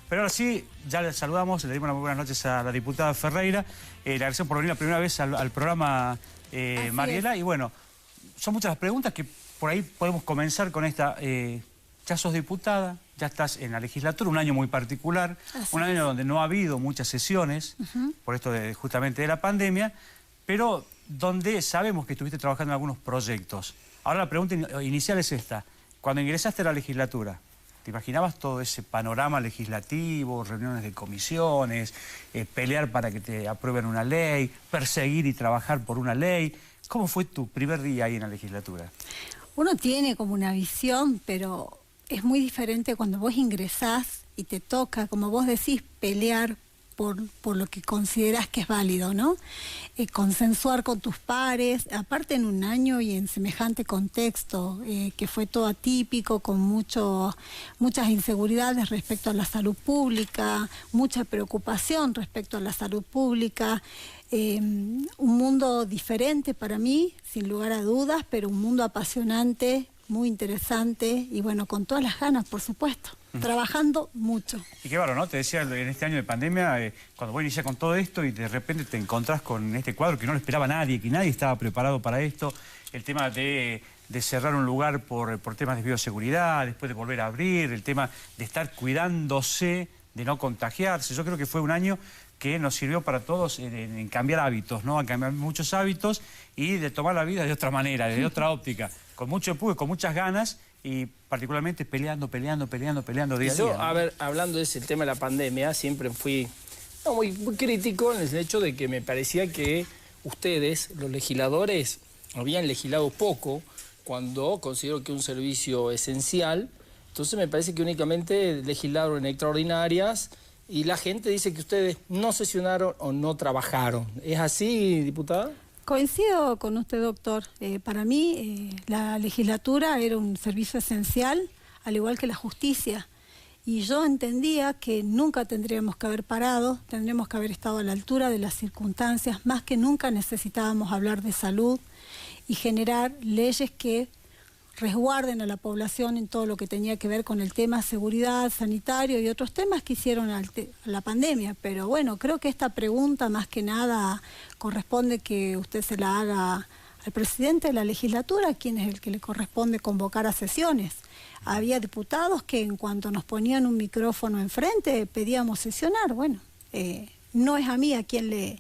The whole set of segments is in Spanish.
Pero ahora sí, ya le saludamos, le dimos unas muy buenas noches a la diputada Ferreira. Le agradecemos por venir la primera vez al programa, Mariela. Y bueno, son muchas las preguntas que por ahí podemos comenzar con esta. Ya sos diputada, ya estás en la legislatura, un año muy particular, un año donde no ha habido muchas sesiones, por esto justamente de la pandemia, pero donde sabemos que estuviste trabajando en algunos proyectos. Ahora la pregunta inicial es esta. Cuando ingresaste a la legislatura, ¿te imaginabas todo ese panorama legislativo, reuniones de comisiones, pelear para que te aprueben una ley, perseguir y trabajar por una ley? ¿Cómo fue tu primer día ahí en la legislatura? Uno tiene como una visión, pero es muy diferente cuando vos ingresás y te toca, como vos decís, pelear por lo que considerás que es válido, ¿no? Consensuar con tus pares, aparte en un año y en semejante contexto, que fue todo atípico, con muchas inseguridades respecto a la salud pública, mucha preocupación respecto a la salud pública, un mundo diferente para mí, sin lugar a dudas, pero un mundo apasionante, muy interesante y bueno, con todas las ganas, por supuesto. Trabajando mucho. Y qué bárbaro, ¿no? Te decía, en este año de pandemia, cuando vos iniciás con todo esto y de repente te encontrás con este cuadro que no lo esperaba nadie, que nadie estaba preparado para esto, el tema de cerrar un lugar por temas de bioseguridad, después de volver a abrir, el tema de estar cuidándose, de no contagiarse. Yo creo que fue un año que nos sirvió para todos en cambiar hábitos, ¿no? A cambiar muchos hábitos y de tomar la vida de otra manera, de otra óptica, con mucho empuje, con muchas ganas y particularmente peleando día a día. Yo, ¿no? A ver, hablando de ese tema de la pandemia, siempre fui muy crítico en el hecho de que me parecía que ustedes, los legisladores, habían legislado poco cuando considero que es un servicio esencial. Entonces me parece que únicamente legislaron en extraordinarias y la gente dice que ustedes no sesionaron o no trabajaron. ¿Es así, diputada? Coincido con usted, doctor. Para mí, la legislatura era un servicio esencial, al igual que la justicia. Y yo entendía que nunca tendríamos que haber parado, tendríamos que haber estado a la altura de las circunstancias. Más que nunca necesitábamos hablar de salud y generar leyes que resguarden a la población en todo lo que tenía que ver con el tema seguridad, sanitario y otros temas que hicieron a la pandemia. Pero bueno, creo que esta pregunta más que nada corresponde que usted se la haga al presidente de la legislatura, quien es el que le corresponde convocar a sesiones. Había diputados que en cuanto nos ponían un micrófono enfrente pedíamos sesionar. Bueno, no es a mí a quien le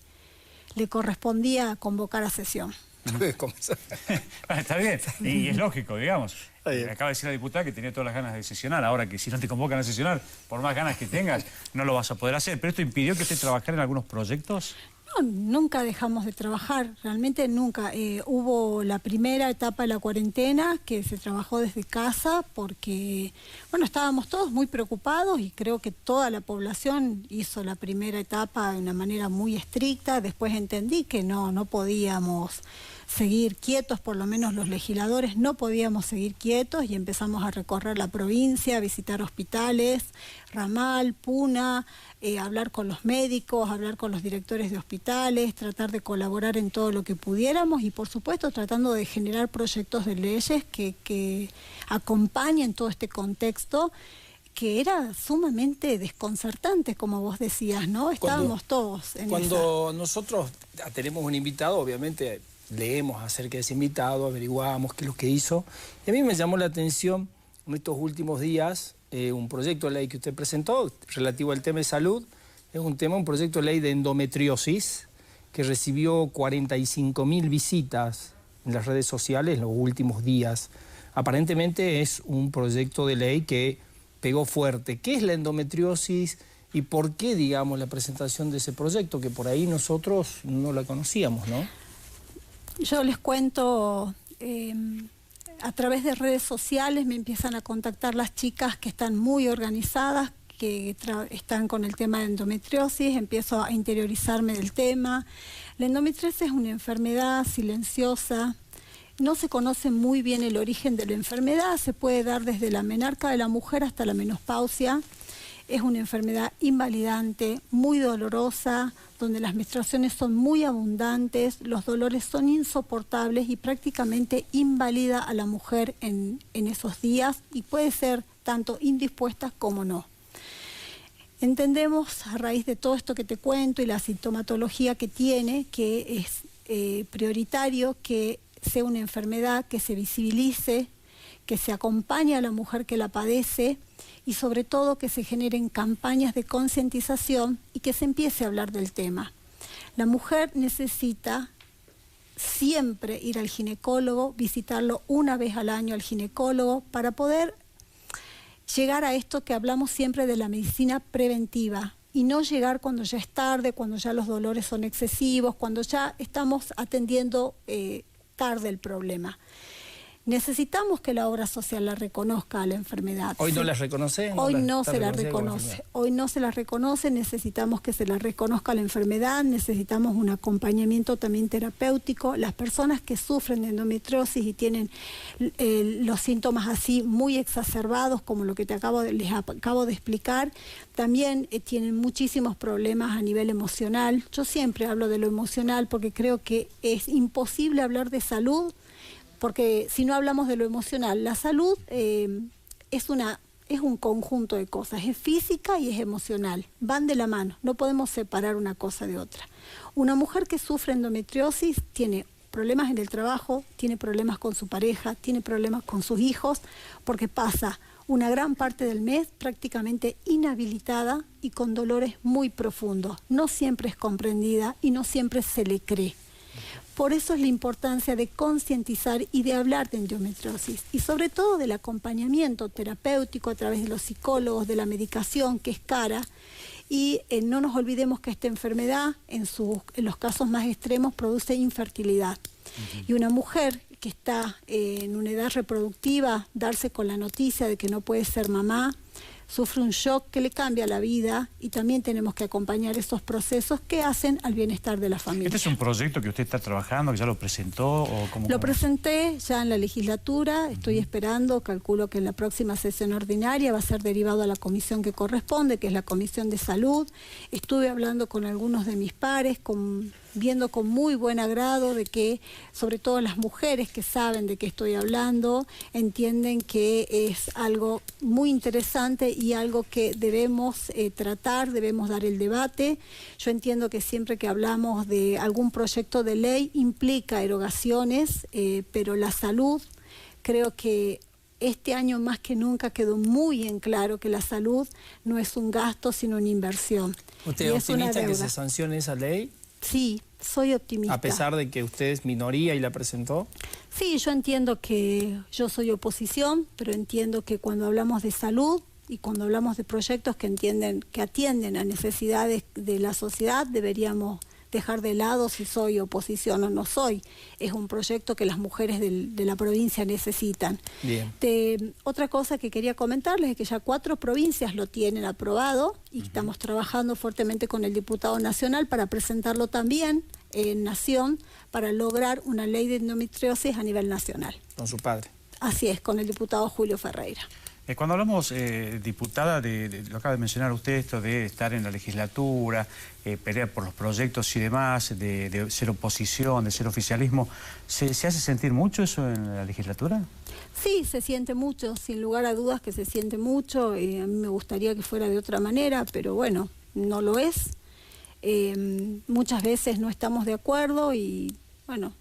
correspondía convocar a sesión. Está bien, y es lógico, digamos. Acaba de decir la diputada que tenía todas las ganas de sesionar. Ahora que si no te convocan a sesionar, por más ganas que tengas, no lo vas a poder hacer. ¿Pero esto impidió que usted trabajara en algunos proyectos? No, nunca dejamos de trabajar, realmente nunca. Hubo la primera etapa de la cuarentena que se trabajó desde casa porque, bueno, estábamos todos muy preocupados y creo que toda la población hizo la primera etapa de una manera muy estricta. Después entendí que no podíamos seguir quietos, por lo menos los legisladores no podíamos seguir quietos y empezamos a recorrer la provincia, a visitar hospitales, Ramal, Puna, hablar con los médicos, hablar con los directores de hospitales, tratar de colaborar en todo lo que pudiéramos y por supuesto tratando de generar proyectos de leyes que acompañen todo este contexto que era sumamente desconcertante, como vos decías, ¿no? Estábamos todos en Cuando nosotros tenemos un invitado, obviamente leemos acerca de ese invitado, averiguamos qué es lo que hizo. Y a mí me llamó la atención en estos últimos días un proyecto de ley que usted presentó relativo al tema de salud. Es un proyecto de ley de endometriosis que recibió 45.000 visitas en las redes sociales en los últimos días. Aparentemente es un proyecto de ley que pegó fuerte. ¿Qué es la endometriosis y por qué, digamos, la presentación de ese proyecto? Que por ahí nosotros no la conocíamos, ¿no? Yo les cuento, a través de redes sociales me empiezan a contactar las chicas que están muy organizadas, que están con el tema de endometriosis, empiezo a interiorizarme del tema. La endometriosis es una enfermedad silenciosa, no se conoce muy bien el origen de la enfermedad, se puede dar desde la menarca de la mujer hasta la menopausia. Es una enfermedad invalidante, muy dolorosa, donde las menstruaciones son muy abundantes, los dolores son insoportables y prácticamente invalida a la mujer en esos días y puede ser tanto indispuesta como no. Entendemos, a raíz de todo esto que te cuento y la sintomatología que tiene, que es prioritario que sea una enfermedad que se visibilice, que se acompañe a la mujer que la padece y sobre todo que se generen campañas de concientización y que se empiece a hablar del tema. La mujer necesita siempre ir al ginecólogo, visitarlo una vez al año al ginecólogo para poder llegar a esto que hablamos siempre de la medicina preventiva y no llegar cuando ya es tarde, cuando ya los dolores son excesivos, cuando ya estamos atendiendo tarde el problema. Necesitamos que la obra social la reconozca a la enfermedad. ¿Hoy no la reconoce? Hoy no se la reconoce. Hoy no se la reconoce, necesitamos que se la reconozca la enfermedad, necesitamos un acompañamiento también terapéutico. Las personas que sufren de endometriosis y tienen los síntomas así muy exacerbados, como lo que les acabo de explicar, también tienen muchísimos problemas a nivel emocional. Yo siempre hablo de lo emocional porque creo que es imposible hablar de salud porque si no hablamos de lo emocional, la salud es un conjunto de cosas, es física y es emocional, van de la mano, no podemos separar una cosa de otra. Una mujer que sufre endometriosis tiene problemas en el trabajo, tiene problemas con su pareja, tiene problemas con sus hijos, porque pasa una gran parte del mes prácticamente inhabilitada y con dolores muy profundos. No siempre es comprendida y no siempre se le cree. Por eso es la importancia de concientizar y de hablar de endometriosis y sobre todo del acompañamiento terapéutico a través de los psicólogos, de la medicación que es cara y no nos olvidemos que esta enfermedad en los casos más extremos produce infertilidad. Y una mujer que está en una edad reproductiva, darse con la noticia de que no puede ser mamá, sufre un shock que le cambia la vida y también tenemos que acompañar esos procesos que hacen al bienestar de la familia. ¿Este es un proyecto que usted está trabajando, que ya lo presentó? Lo presenté ya en la legislatura, estoy esperando, calculo que en la próxima sesión ordinaria va a ser derivado a la comisión que corresponde, que es la Comisión de Salud. Estuve hablando con algunos de mis pares, viendo con muy buen agrado de que, sobre todo las mujeres que saben de qué estoy hablando, entienden que es algo muy interesante y algo que debemos tratar, debemos dar el debate. Yo entiendo que siempre que hablamos de algún proyecto de ley implica erogaciones, pero la salud, creo que este año más que nunca quedó muy en claro que la salud no es un gasto, sino una inversión. ¿Usted es optimista que se sancione esa ley? Sí, soy optimista. ¿A pesar de que usted es minoría y la presentó? Sí, yo entiendo que yo soy oposición, pero entiendo que cuando hablamos de salud y cuando hablamos de proyectos que atienden a necesidades de la sociedad, deberíamos dejar de lado si soy oposición o no soy. Es un proyecto que las mujeres de la provincia necesitan. Bien. Otra cosa que quería comentarles es que ya 4 provincias lo tienen aprobado y estamos trabajando fuertemente con el diputado nacional para presentarlo también en Nación para lograr una ley de endometriosis a nivel nacional. Con su padre. Así es, con el diputado Julio Ferreira. Cuando hablamos, diputada, lo acaba de mencionar usted, esto de estar en la legislatura, pelear por los proyectos y demás, de ser oposición, de ser oficialismo, ¿se hace sentir mucho eso en la legislatura? Sí, se siente mucho, sin lugar a dudas que se siente mucho. A mí me gustaría que fuera de otra manera, pero bueno, no lo es. Muchas veces no estamos de acuerdo y bueno,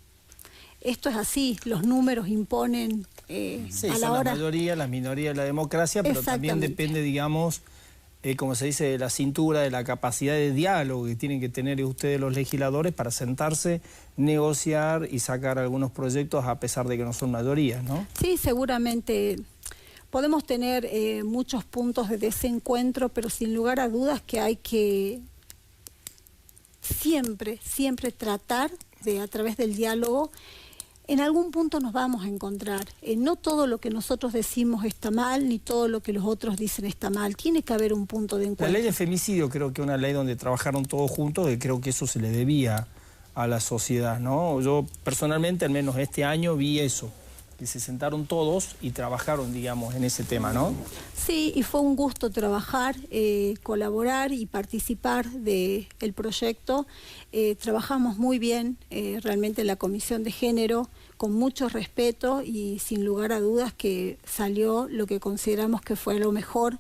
esto es así, los números imponen sí, a la son hora... la mayoría, las minorías de la democracia, pero también depende, digamos, como se dice, de la cintura, de la capacidad de diálogo que tienen que tener ustedes los legisladores para sentarse, negociar y sacar algunos proyectos a pesar de que no son mayorías, ¿no? Sí, seguramente podemos tener muchos puntos de desencuentro, pero sin lugar a dudas que hay que siempre tratar de, a través del diálogo, en algún punto nos vamos a encontrar. No todo lo que nosotros decimos está mal, ni todo lo que los otros dicen está mal. Tiene que haber un punto de encuentro. La ley de femicidio creo que es una ley donde trabajaron todos juntos y creo que eso se le debía a la sociedad, ¿no? Yo personalmente, al menos este año, vi eso. que se sentaron todos y trabajaron, digamos, en ese tema, ¿no? Sí, y fue un gusto trabajar, colaborar y participar del proyecto. Trabajamos muy bien realmente en la Comisión de Género, con mucho respeto y sin lugar a dudas que salió lo que consideramos que fue lo mejor,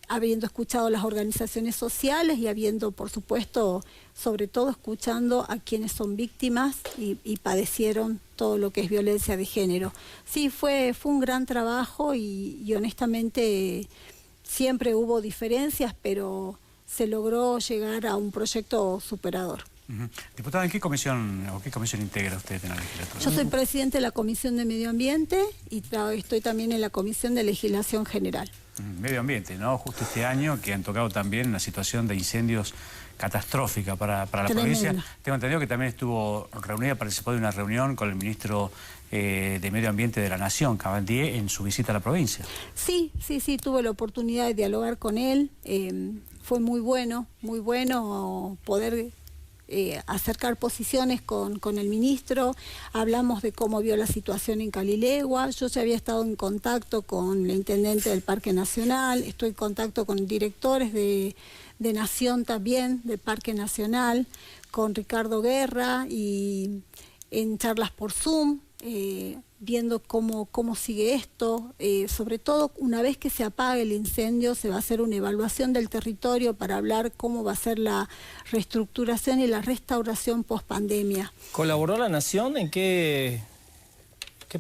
habiendo escuchado las organizaciones sociales y habiendo, por supuesto, sobre todo escuchando a quienes son víctimas y padecieron todo lo que es violencia de género. Sí, fue un gran trabajo y honestamente siempre hubo diferencias, pero se logró llegar a un proyecto superador. Diputada, ¿en qué comisión integra usted en la legislatura? Yo soy presidente de la Comisión de Medio Ambiente y estoy también en la Comisión de Legislación General. Medio Ambiente, ¿no? Justo este año que han tocado también una situación de incendios catastrófica para la provincia. Tengo entendido que también estuvo reunida, participó de una reunión con el ministro de Medio Ambiente de la Nación, Cabandier, en su visita a la provincia. Sí, tuve la oportunidad de dialogar con él. Fue muy bueno poder acercar posiciones con el ministro. Hablamos de cómo vio la situación en Calilegua. Yo ya había estado en contacto con el intendente del Parque Nacional, estoy en contacto con directores de Nación también, del Parque Nacional, con Ricardo Guerra y en charlas por Zoom, viendo cómo sigue esto. Sobre todo, una vez que se apague el incendio, se va a hacer una evaluación del territorio para hablar cómo va a ser la reestructuración y la restauración post-pandemia. ¿Colaboró la Nación? ¿En qué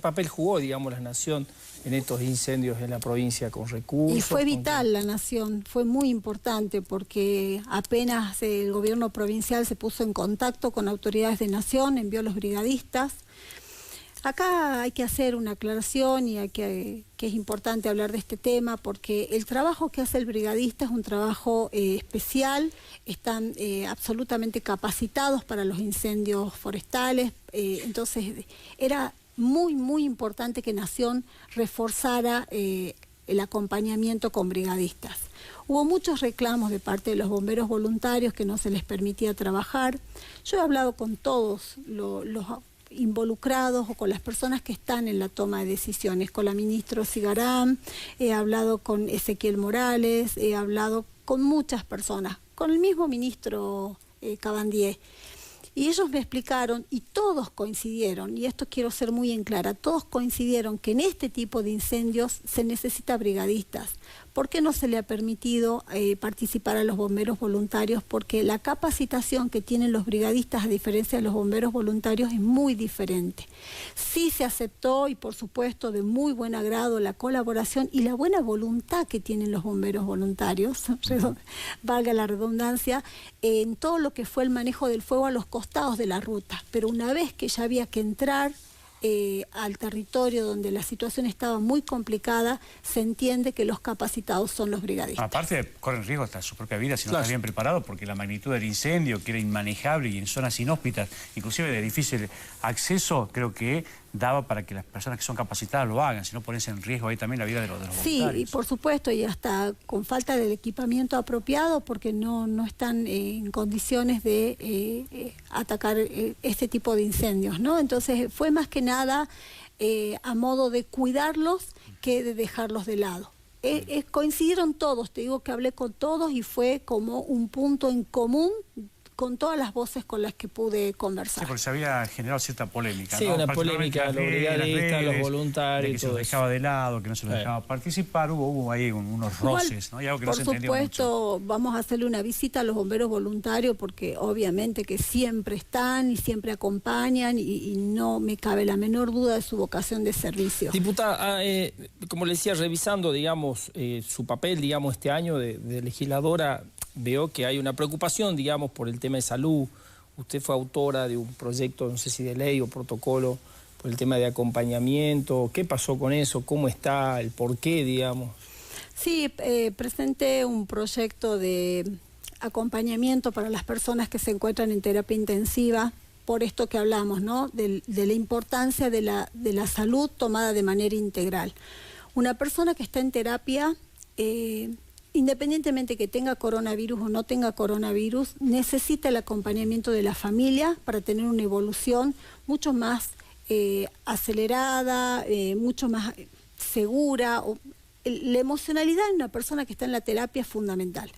papel jugó, digamos, la Nación en estos incendios en la provincia con recursos? Y fue vital la Nación, fue muy importante porque apenas el gobierno provincial se puso en contacto con autoridades de Nación, envió a los brigadistas. Acá hay que hacer una aclaración y que es importante hablar de este tema porque el trabajo que hace el brigadista es un trabajo especial, están absolutamente capacitados para los incendios forestales, entonces era muy importante que Nación reforzara el acompañamiento con brigadistas. Hubo muchos reclamos de parte de los bomberos voluntarios que no se les permitía trabajar. Yo he hablado con todos los involucrados o con las personas que están en la toma de decisiones, con la ministra Cigarán, he hablado con Ezequiel Morales, he hablado con muchas personas, con el mismo ministro Cabandier. Y ellos me explicaron y todos coincidieron, y esto quiero ser muy en clara, todos coincidieron que en este tipo de incendios se necesita brigadistas. ¿Por qué no se le ha permitido participar a los bomberos voluntarios? Porque la capacitación que tienen los brigadistas, a diferencia de los bomberos voluntarios, es muy diferente. Sí se aceptó y por supuesto de muy buen agrado la colaboración y la buena voluntad que tienen los bomberos voluntarios, valga la redundancia, en todo lo que fue el manejo del fuego a los costados de la ruta. Pero una vez que ya había que entrar al territorio donde la situación estaba muy complicada, se entiende que los capacitados son los brigadistas. Aparte, corren riesgo hasta su propia vida si no están bien preparados, porque la magnitud del incendio, que era inmanejable y en zonas inhóspitas, inclusive de difícil acceso, creo que daba para que las personas que son capacitadas lo hagan, si no ponerse en riesgo ahí también la vida de los voluntarios. Sí, y por supuesto, y hasta con falta del equipamiento apropiado, porque no están en condiciones de atacar este tipo de incendios, ¿no? Entonces fue más que nada a modo de cuidarlos que de dejarlos de lado. Coincidieron todos, te digo que hablé con todos y fue como un punto en común con todas las voces con las que pude conversar. Sí, porque se había generado cierta polémica, sí, ¿no? Una polémica, los brigadistas, los voluntarios, de que se los dejaba de lado, que no se los dejaba participar, hubo ahí unos roces, ¿no? Y algo que no se entendió mucho. Por supuesto, vamos a hacerle una visita a los bomberos voluntarios, porque obviamente que siempre están y siempre acompañan y no me cabe la menor duda de su vocación de servicio. Diputada, como le decía, revisando, digamos, su papel, digamos, este año de legisladora, veo que hay una preocupación, digamos, por el tema de salud. Usted fue autora de un proyecto, no sé si de ley o protocolo, por el tema de acompañamiento. ¿Qué pasó con eso? ¿Cómo está? ¿El por qué, digamos? Sí, presenté un proyecto de acompañamiento para las personas que se encuentran en terapia intensiva, por esto que hablamos, ¿no? De la importancia de la salud tomada de manera integral. Una persona que está en terapia, independientemente que tenga coronavirus o no tenga coronavirus, necesita el acompañamiento de la familia para tener una evolución mucho más acelerada, mucho más segura. La emocionalidad en una persona que está en la terapia es fundamental.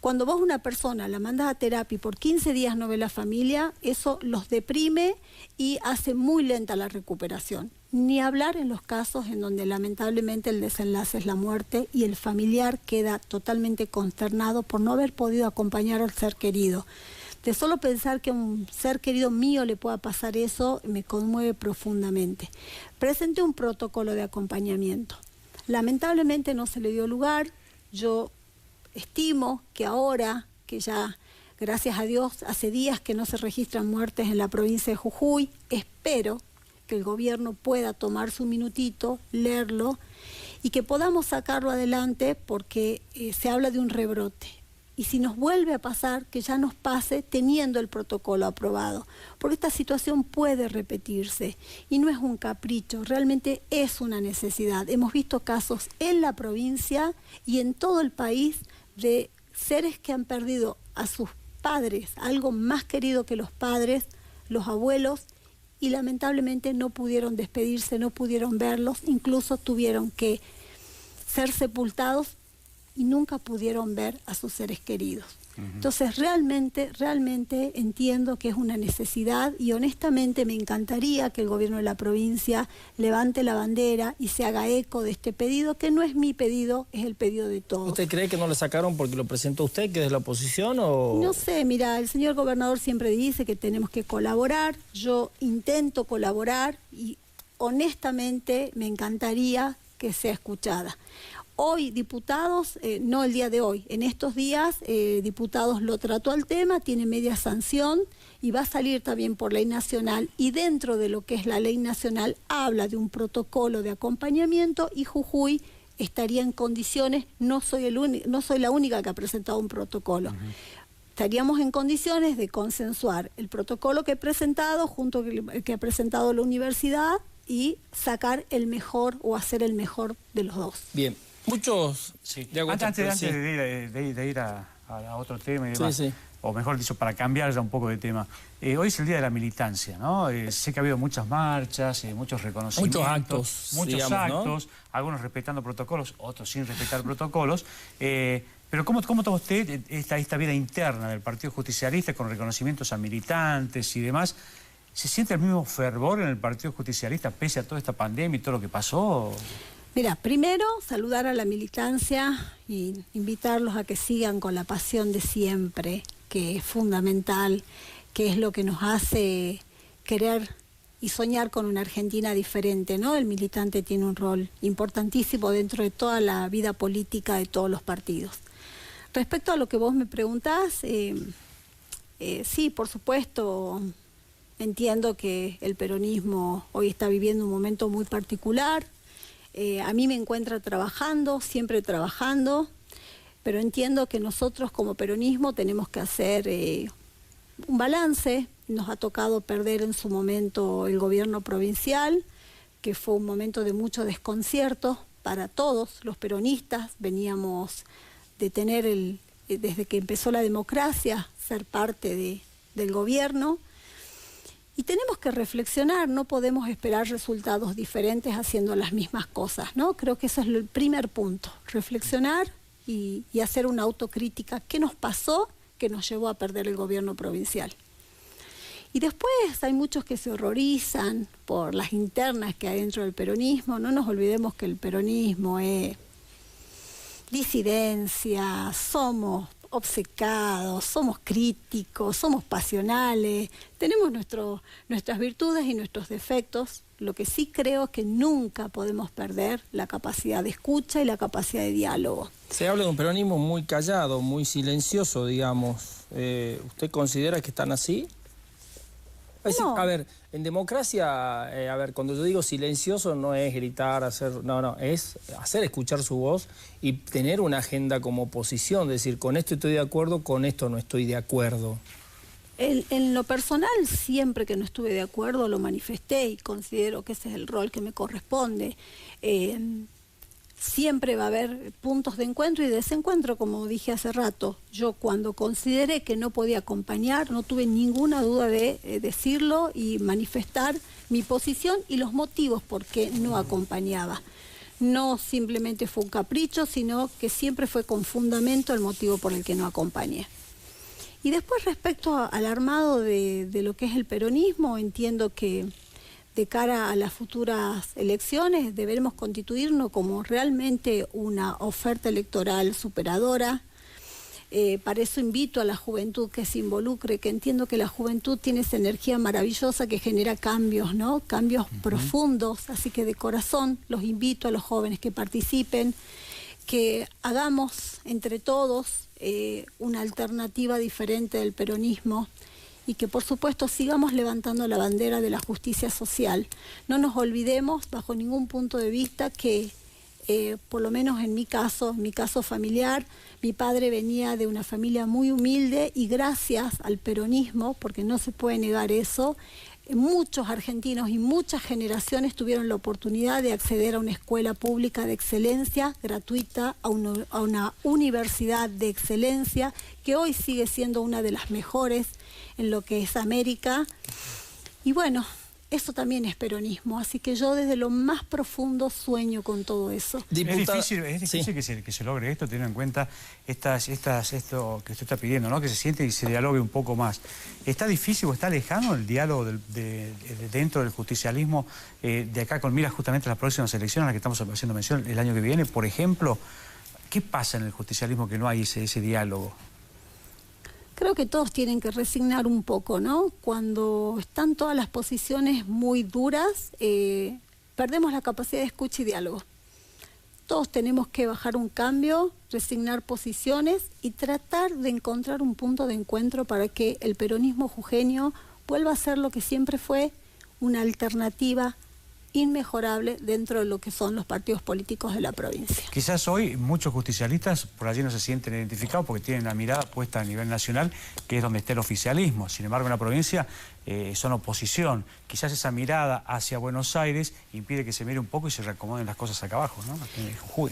Cuando vos una persona la mandas a terapia y por 15 días no ve la familia, eso los deprime y hace muy lenta la recuperación. Ni hablar en los casos en donde lamentablemente el desenlace es la muerte y el familiar queda totalmente consternado por no haber podido acompañar al ser querido. De solo pensar que a un ser querido mío le pueda pasar eso, me conmueve profundamente. Presenté un protocolo de acompañamiento. Lamentablemente no se le dio lugar. Yo estimo que ahora, que ya, gracias a Dios, hace días que no se registran muertes en la provincia de Jujuy, espero que el gobierno pueda tomarse un minutito, leerlo, y que podamos sacarlo adelante porque se habla de un rebrote. Y si nos vuelve a pasar, que ya nos pase teniendo el protocolo aprobado, porque esta situación puede repetirse y no es un capricho, realmente es una necesidad. Hemos visto casos en la provincia y en todo el país de seres que han perdido a sus padres, algo más querido que los padres, los abuelos, y lamentablemente no pudieron despedirse, no pudieron verlos, incluso tuvieron que ser sepultados y nunca pudieron ver a sus seres queridos. Entonces realmente entiendo que es una necesidad y honestamente me encantaría que el gobierno de la provincia levante la bandera y se haga eco de este pedido, que no es mi pedido, es el pedido de todos. ¿Usted cree que no lo sacaron porque lo presentó usted, que es de la oposición, o...? No sé, mira, el señor gobernador siempre dice que tenemos que colaborar, yo intento colaborar y honestamente me encantaría que sea escuchada. Hoy, diputados, no el día de hoy, en estos días, diputados lo trató al tema, tiene media sanción y va a salir también por ley nacional, y dentro de lo que es la ley nacional habla de un protocolo de acompañamiento y Jujuy estaría en condiciones, no soy la única que ha presentado un protocolo. Estaríamos en condiciones de consensuar el protocolo que he presentado junto con el que ha presentado la universidad y sacar el mejor o hacer el mejor de los dos. Bien. Muchos... Sí. Antes de ir a otro tema y demás, o mejor dicho, para cambiar ya un poco de tema, hoy es el Día de la Militancia, ¿no? Sé que ha habido muchas marchas, muchos reconocimientos, muchos actos, ¿no? Algunos respetando protocolos, otros sin respetar protocolos, pero ¿cómo toma usted esta vida interna del Partido Justicialista con reconocimientos a militantes y demás? ¿Se siente el mismo fervor en el Partido Justicialista pese a toda esta pandemia y todo lo que pasó? Mira, primero saludar a la militancia y invitarlos a que sigan con la pasión de siempre, que es fundamental, que es lo que nos hace querer y soñar con una Argentina diferente, ¿no? El militante tiene un rol importantísimo dentro de toda la vida política de todos los partidos. Respecto a lo que vos me preguntás, sí, por supuesto, entiendo que el peronismo hoy está viviendo un momento muy particular. A mí me encuentra trabajando, siempre trabajando, pero entiendo que nosotros como peronismo tenemos que hacer un balance. Nos ha tocado perder en su momento el gobierno provincial, que fue un momento de mucho desconcierto para todos los peronistas. Veníamos de tener, desde que empezó la democracia, ser parte del gobierno. Y tenemos que reflexionar, no podemos esperar resultados diferentes haciendo las mismas cosas, ¿no? Creo que ese es el primer punto, reflexionar y hacer una autocrítica. ¿Qué nos pasó que nos llevó a perder el gobierno provincial? Y después hay muchos que se horrorizan por las internas que hay dentro del peronismo. No nos olvidemos que el peronismo es disidencia, somos obcecados, somos críticos, somos pasionales, tenemos nuestras virtudes y nuestros defectos. Lo que sí creo es que nunca podemos perder la capacidad de escucha y la capacidad de diálogo. Se habla de un peronismo muy callado, muy silencioso, digamos. ¿Usted considera que están así? No. A ver, en democracia, cuando yo digo silencioso no es gritar, es hacer escuchar su voz y tener una agenda como oposición, decir, con esto estoy de acuerdo, con esto no estoy de acuerdo. En lo personal, siempre que no estuve de acuerdo lo manifesté y considero que ese es el rol que me corresponde. siempre va a haber puntos de encuentro y desencuentro, como dije hace rato. Yo cuando consideré que no podía acompañar, no tuve ninguna duda de decirlo y manifestar mi posición y los motivos por qué no acompañaba. No simplemente fue un capricho, sino que siempre fue con fundamento el motivo por el que no acompañé. Y después respecto al armado de lo que es el peronismo, entiendo que de cara a las futuras elecciones deberemos constituirnos como realmente una oferta electoral superadora. Para eso invito a la juventud que se involucre, que entiendo que la juventud tiene esa energía maravillosa que genera cambios, ¿no? Cambios profundos, así que de corazón los invito a los jóvenes que participen, que hagamos entre todos una alternativa diferente del peronismo, y que por supuesto sigamos levantando la bandera de la justicia social. No nos olvidemos bajo ningún punto de vista que, por lo menos en mi caso familiar, mi padre venía de una familia muy humilde y gracias al peronismo, porque no se puede negar eso, muchos argentinos y muchas generaciones tuvieron la oportunidad de acceder a una escuela pública de excelencia, gratuita, a una universidad de excelencia, que hoy sigue siendo una de las mejores en lo que es América. Y bueno, eso también es peronismo, así que yo desde lo más profundo sueño con todo eso. Es difícil sí. que se logre esto, teniendo en cuenta esto que usted está pidiendo, ¿no? Que se siente y se dialogue un poco más. ¿Está difícil o está lejano el diálogo dentro del justicialismo de acá con miras justamente a las próximas elecciones a las que estamos haciendo mención el año que viene? Por ejemplo, ¿qué pasa en el justicialismo que no hay ese diálogo? Creo que todos tienen que resignar un poco, ¿no? Cuando están todas las posiciones muy duras, perdemos la capacidad de escucha y diálogo. Todos tenemos que bajar un cambio, resignar posiciones y tratar de encontrar un punto de encuentro para que el peronismo jujeño vuelva a ser lo que siempre fue, una alternativa inmejorable dentro de lo que son los partidos políticos de la provincia. Quizás hoy muchos justicialistas por allí no se sienten identificados porque tienen la mirada puesta a nivel nacional, que es donde está el oficialismo. Sin embargo, en la provincia son oposición. Quizás esa mirada hacia Buenos Aires impide que se mire un poco y se reacomoden las cosas acá abajo, ¿no? Aquí en Jujuy.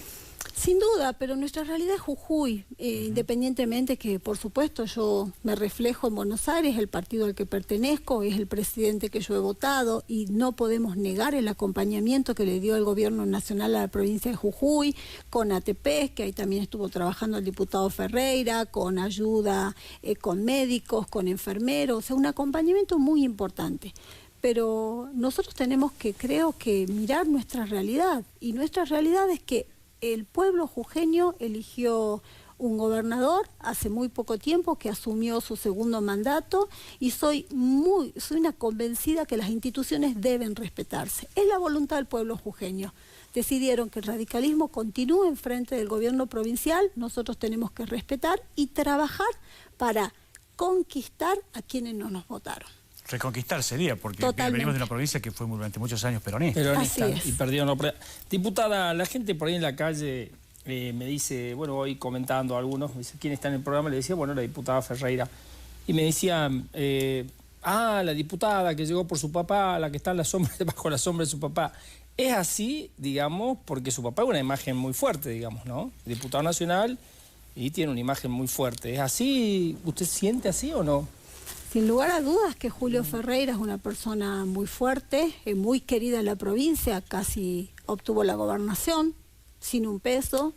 Sin duda, pero nuestra realidad es Jujuy, independientemente que, por supuesto, yo me reflejo en Buenos Aires, el partido al que pertenezco, es el presidente que yo he votado y no podemos negar el acompañamiento que le dio el gobierno nacional a la provincia de Jujuy, con ATP, que ahí también estuvo trabajando el diputado Ferreira, con ayuda con médicos, con enfermeros, o sea, un acompañamiento muy importante. Pero nosotros tenemos que, creo que, mirar nuestra realidad, y nuestra realidad es que el pueblo jujeño eligió un gobernador hace muy poco tiempo que asumió su segundo mandato y soy una convencida que las instituciones deben respetarse. Es la voluntad del pueblo jujeño. Decidieron que el radicalismo continúe en frente del gobierno provincial, nosotros tenemos que respetar y trabajar para conquistar a quienes no nos votaron. Reconquistar sería, porque Totalmente. Venimos de una provincia que fue durante muchos años peronista. Peronista y perdieron. Diputada, la gente por ahí en la calle me dice, bueno, hoy comentando a algunos, me dice, ¿quién está en el programa? Le decía, bueno, la diputada Ferreira. Y me decían, la diputada que llegó por su papá, la que está en la sombra, bajo la sombra de su papá. Es así, digamos, porque su papá es una imagen muy fuerte, digamos, ¿no? Diputado nacional y tiene una imagen muy fuerte. ¿Es así? ¿Usted siente así o no? Sin lugar a dudas que Julio Ferreira es una persona muy fuerte, muy querida en la provincia, casi obtuvo la gobernación, sin un peso.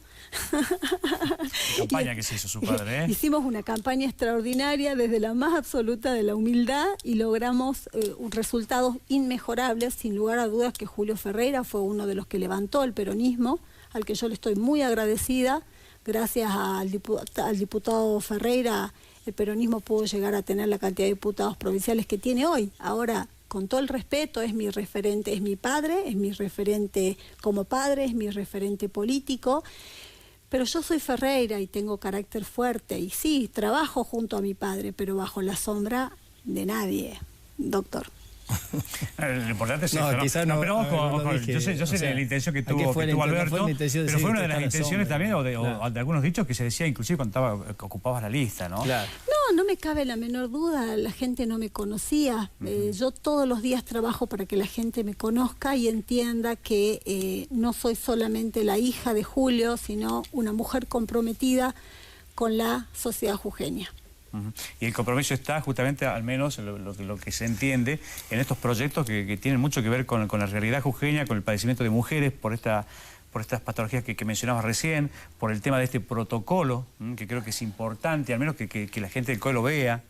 La campaña que se hizo su padre, ¿eh? Hicimos una campaña extraordinaria desde la más absoluta de la humildad y logramos resultados inmejorables. Sin lugar a dudas que Julio Ferreira fue uno de los que levantó el peronismo, al que yo le estoy muy agradecida. Gracias al diputado Ferreira, el peronismo pudo llegar a tener la cantidad de diputados provinciales que tiene hoy. Ahora, con todo el respeto, es mi referente, es mi padre, es mi referente como padre, es mi referente político, pero yo soy Ferreira y tengo carácter fuerte, y sí, trabajo junto a mi padre, pero bajo la sombra de nadie, doctor. Lo importante es no, esto, quizás ¿no? no, Pero ojo, yo sé la intención que tuvo Alberto, pero fue una de las intenciones también, o de algunos dichos que se decía inclusive cuando ocupabas la lista, ¿no? Claro. No me cabe la menor duda, la gente no me conocía. Yo todos los días trabajo para que la gente me conozca y entienda que no soy solamente la hija de Julio, sino una mujer comprometida con la sociedad jujeña. Y el compromiso está justamente, al menos lo que se entiende, en estos proyectos que tienen mucho que ver con la realidad jujeña, con el padecimiento de mujeres por estas patologías que mencionabas recién, por el tema de este protocolo, que creo que es importante, al menos que la gente del COE lo vea,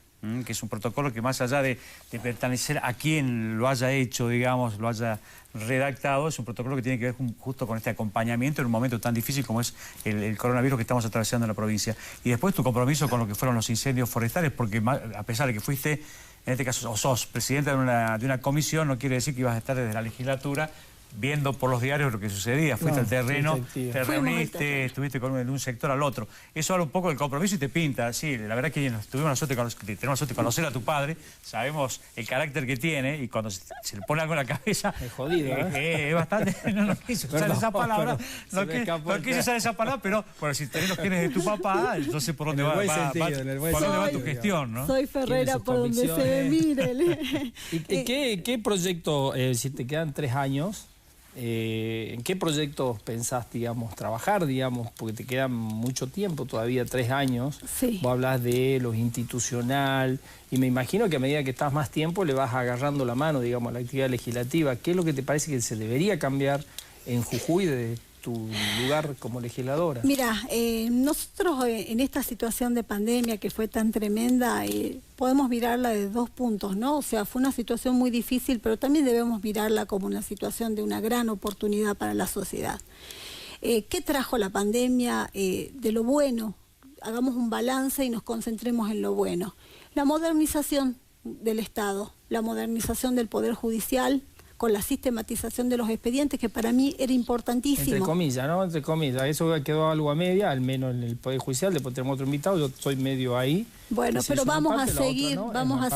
que es un protocolo que más allá de pertenecer a quien lo haya hecho, digamos, lo haya redactado, es un protocolo que tiene que ver justo con este acompañamiento en un momento tan difícil como es el coronavirus que estamos atravesando en la provincia. Y después tu compromiso con lo que fueron los incendios forestales, porque a pesar de que fuiste, en este caso, o sos presidenta de una comisión, no quiere decir que ibas a estar desde la legislatura viendo por los diarios lo que sucedía. Fuiste al terreno, te reuniste, estuviste en un sector al otro. Eso habla un poco del compromiso y te pinta. Sí, la verdad que tenemos la suerte de conocer a tu padre, sabemos el carácter que tiene y cuando se le pone algo en la cabeza... Es jodido, es bastante... No quise usar esa palabra, no quise usar esa palabra, pero bueno, si tenés los genes de tu papá, entonces por dónde va tu gestión, ¿no? Soy Ferreira por donde se me mire. ¿Y qué proyecto, si te quedan 3 años... ¿En qué proyectos pensás, digamos, trabajar, digamos, porque te queda mucho tiempo, todavía 3 años? Sí. Vos hablas de lo institucional y me imagino que a medida que estás más tiempo le vas agarrando la mano, digamos, a la actividad legislativa. ¿Qué es lo que te parece que se debería cambiar en Jujuy de tu lugar como legisladora? Mira, nosotros en esta situación de pandemia que fue tan tremenda, podemos mirarla de 2 puntos, ¿no? O sea, fue una situación muy difícil, pero también debemos mirarla como una situación de una gran oportunidad para la sociedad. ¿Qué trajo la pandemia de lo bueno? Hagamos un balance y nos concentremos en lo bueno. La modernización del Estado, la modernización del Poder Judicial, con la sistematización de los expedientes, que para mí era importantísimo. Entre comillas, ¿no? Entre comillas. Eso quedó algo a media, al menos en el Poder Judicial. Después tenemos otro invitado, yo soy medio ahí. Bueno, pero vamos a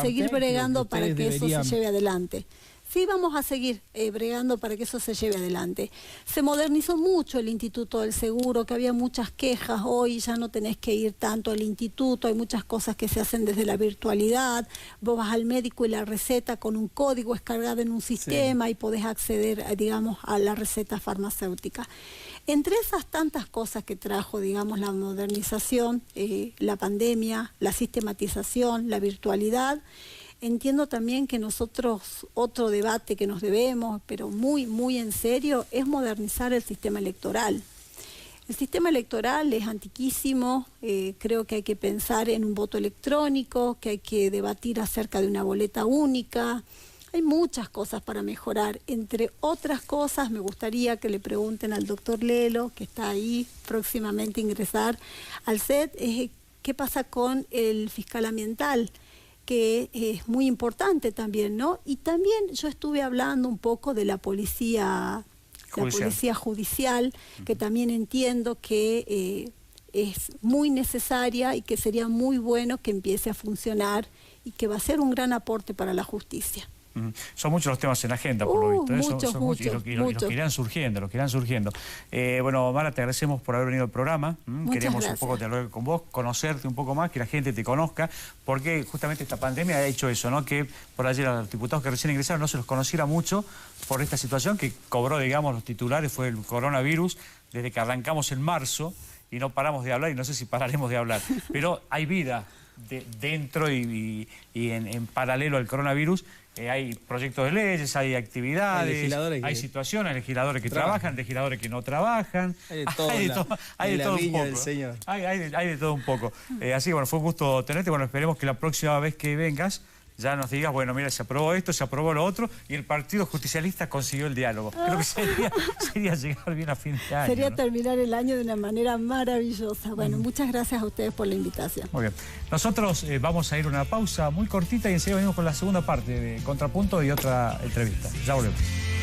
seguir bregando para que eso se lleve adelante. Sí, vamos a seguir bregando para que eso se lleve adelante. Se modernizó mucho el Instituto del Seguro, que había muchas quejas. Hoy ya no tenés que ir tanto al instituto, hay muchas cosas que se hacen desde la virtualidad. Vos vas al médico y la receta con un código es cargada en un sistema y podés acceder, digamos, a la receta farmacéutica. Entre esas tantas cosas que trajo, digamos, la modernización, la pandemia, la sistematización, la virtualidad, entiendo también que nosotros, otro debate que nos debemos, pero muy, muy en serio, es modernizar el sistema electoral. El sistema electoral es antiquísimo, creo que hay que pensar en un voto electrónico, que hay que debatir acerca de una boleta única. Hay muchas cosas para mejorar. Entre otras cosas, me gustaría que le pregunten al doctor Lelo, que está ahí próximamente a ingresar al SET, qué pasa con el fiscal ambiental, que es muy importante también, ¿no? Y también yo estuve hablando un poco de la policía judicial, que también entiendo que es muy necesaria y que sería muy bueno que empiece a funcionar y que va a ser un gran aporte para la justicia. Son muchos los temas en la agenda, por lo visto. Muchos. Y los que irán surgiendo, Bueno, Mara, te agradecemos por haber venido al programa. Queríamos un poco dialogar con vos, conocerte un poco más, que la gente te conozca, porque justamente esta pandemia ha hecho eso, ¿no? Que por ayer a los diputados que recién ingresaron no se los conociera mucho por esta situación que cobró, digamos, los titulares, fue el coronavirus, desde que arrancamos en marzo y no paramos de hablar y no sé si pararemos de hablar. Pero hay vida dentro y en paralelo al coronavirus. Hay proyectos de leyes, hay actividades, hay situaciones, hay legisladores que trabajan, legisladores que no trabajan. Hay de todo un poco. Hay de todo un poco. Así que bueno, fue un gusto tenerte. Bueno, esperemos que la próxima vez que vengas ya nos digas, bueno, mira, se aprobó esto, se aprobó lo otro, y el Partido Justicialista consiguió el diálogo. Creo que sería llegar bien a fin de año. Sería, ¿no?, terminar el año de una manera maravillosa. Bueno, muchas gracias a ustedes por la invitación. Muy bien. Nosotros vamos a ir a una pausa muy cortita y enseguida venimos con la segunda parte de Contrapunto y otra entrevista. Ya volvemos.